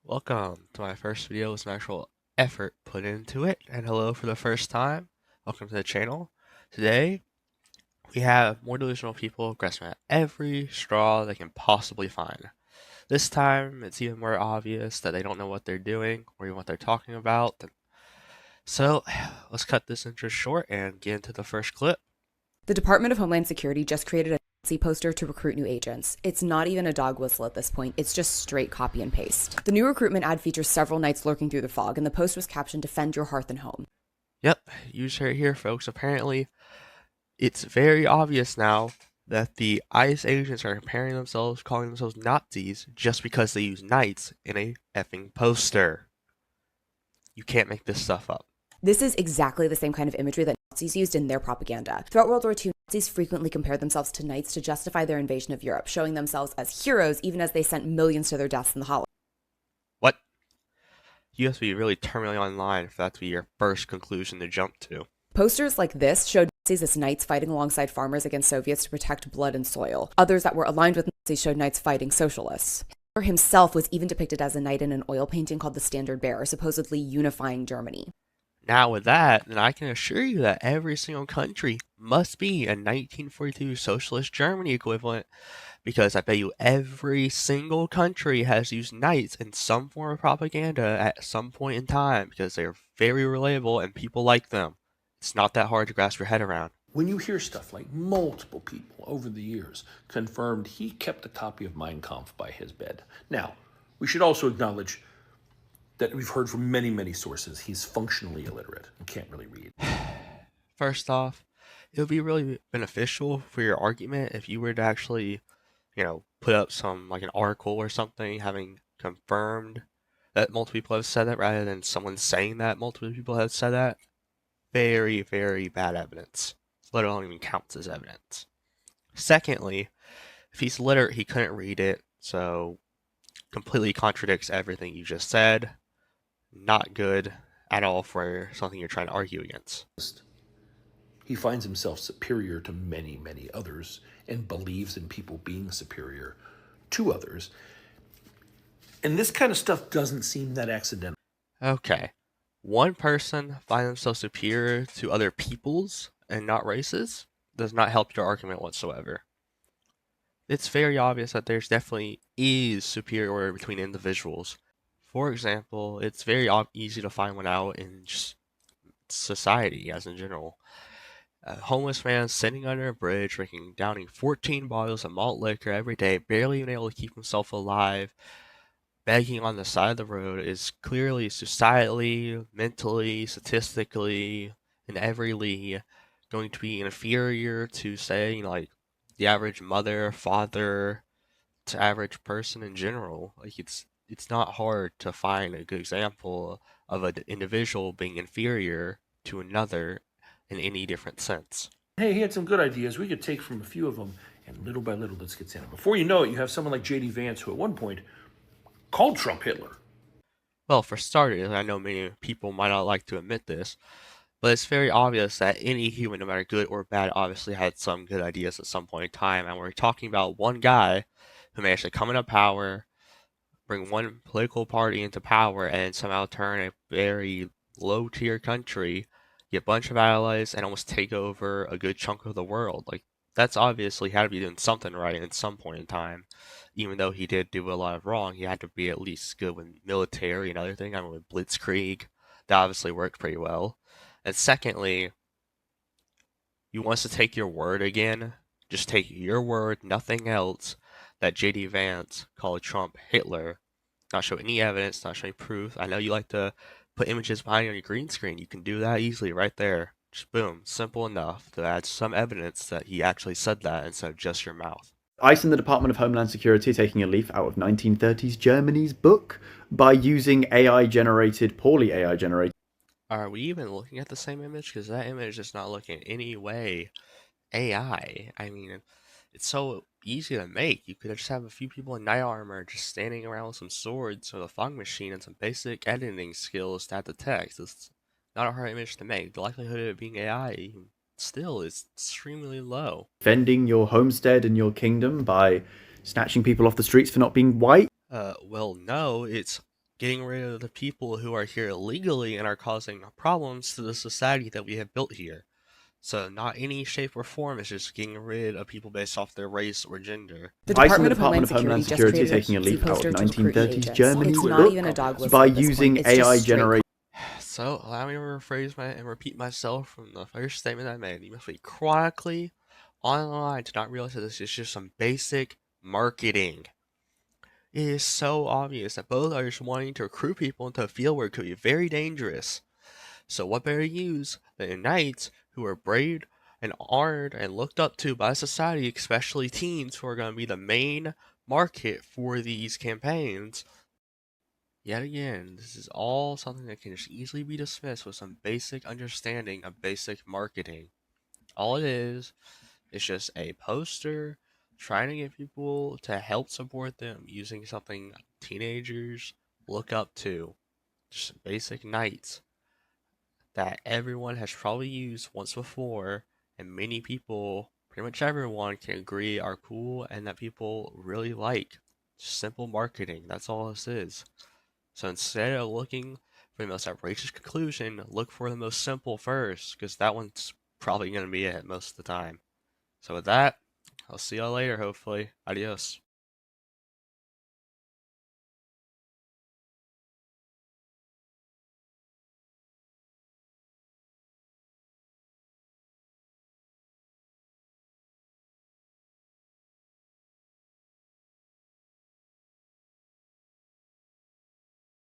Welcome to my first video with some actual effort put into it, and hello for the first time. Welcome to the channel. Today, we have more delusional people grasping at every straw they can possibly find. This time, it's even more obvious that they don't know what they're doing or even what they're talking about. So, let's cut this intro short and get into the first clip. The Department of Homeland Security just created a Nazi poster to recruit new agents. It's not even a dog whistle at this point, it's just straight copy and paste. The new recruitment ad features several knights lurking through the fog, and the post was captioned "Defend Your Hearth and Home." Yep, you heard it here, folks. Apparently, it's very obvious now that the ICE agents are comparing themselves, calling themselves Nazis, just because they use knights in a effing poster. You can't make this stuff up. This is exactly the same kind of imagery that Nazis used in their propaganda. Throughout World War II, Nazis frequently compared themselves to knights to justify their invasion of Europe, showing themselves as heroes even as they sent millions to their deaths in the Holocaust. What? You have to be really terminally online for that to be your first conclusion to jump to. Posters like this showed Nazis as knights fighting alongside farmers against Soviets to protect blood and soil. Others that were aligned with Nazis showed knights fighting socialists. Hitler himself was even depicted as a knight in an oil painting called the Standard Bearer, supposedly unifying Germany. Now with that, then I can assure you that every single country must be a 1942 socialist Germany equivalent, because I bet you every single country has used knights in some form of propaganda at some point in time, because they're very relatable and people like them. It's not that hard to grasp your head around. When you hear stuff like multiple people over the years confirmed he kept a copy of Mein Kampf by his bed. Now, we should also acknowledge that we've heard from many sources he's functionally illiterate and can't really read. First off, it would be really beneficial for your argument if you were to actually, put up like an article or something having confirmed that multiple people have said that rather than someone saying that multiple people have said that. Very, very bad evidence, let alone even counts as evidence. Secondly, if he's literate, he couldn't read it, so completely contradicts everything you just said. Not good at all for something you're trying to argue against. He finds himself superior to many others and believes in people being superior to others. And this kind of stuff doesn't seem that accidental. Okay. One person find themselves superior to other peoples and not races does not help your argument whatsoever. It's very obvious that there's definitely is superiority between individuals. For example, it's very easy to find one out in just society as in general. A homeless man sitting under a bridge, downing 14 bottles of malt liquor every day, barely even able to keep himself alive, begging on the side of the road is clearly societally, mentally, statistically, in every league going to be inferior to, say, like the average mother, father, to average person in general. Like it's not hard to find a good example of an individual being inferior to another in any different sense. Hey, he had some good ideas. We could take from a few of them, and little by little, this gets in. Before you know it, you have someone like J.D. Vance, who at one point called Trump Hitler. Well, for starters, I know many people might not like to admit this, but it's very obvious that any human, no matter good or bad, obviously had some good ideas at some point in time. And we're talking about one guy who managed to come into power, bring one political party into power, and somehow turn a very low tier country, get a bunch of allies, and almost take over a good chunk of the world. Like, that's obviously had to be doing something right at some point in time. Even though he did do a lot of wrong, he had to be at least good with military and other things. I mean, with Blitzkrieg, that obviously worked pretty well. And secondly, you want us to take your word again? Just take your word, nothing else, that J.D. Vance called Trump Hitler, not show any evidence, not show any proof. I know you like to put images behind you on your green screen. You can do that easily right there. Just boom, simple enough to add some evidence that he actually said that instead of just your mouth. ICE and the Department of Homeland Security taking a leaf out of 1930s Germany's book by using poorly AI generated. Are we even looking at the same image? Because that image is not looking in any way AI. I mean, it's so easy to make. You could just have a few people in knight armor just standing around with some swords or a fog machine and some basic editing skills to add the text. It's not a hard image to make. The likelihood of it being AI still is extremely low. Defending your homestead and your kingdom by snatching people off the streets for not being white. Well, no, it's getting rid of the people who are here illegally and are causing problems to the society that we have built here. So not any shape or form, is just getting rid of people based off their race or gender. The Advice from Department the of Homeland Department of Security Homeland just Security created taking a a leaf out poster of to recruit 1930s agents. Germany's It's not book even a dog whistle by at this using point. It's just AI straight generated. So allow me to rephrase and repeat myself from the first statement I made. You must be chronically online to not realize that this is just some basic marketing. It is so obvious that both are just wanting to recruit people into a field where it could be very dangerous. So what better to use than knights who are brave and honored and looked up to by society, especially teens who are going to be the main market for these campaigns. Yet again, this is all something that can just easily be dismissed with some basic understanding of basic marketing. All it is just a poster trying to get people to help support them using something teenagers look up to. Just basic knights that everyone has probably used once before, and many people, pretty much everyone, can agree are cool and that people really like. Just simple marketing, that's all this is. So instead of looking for the most outrageous conclusion, look for the most simple first, because that one's probably going to be it most of the time. So with that, I'll see y'all later, hopefully. Adios.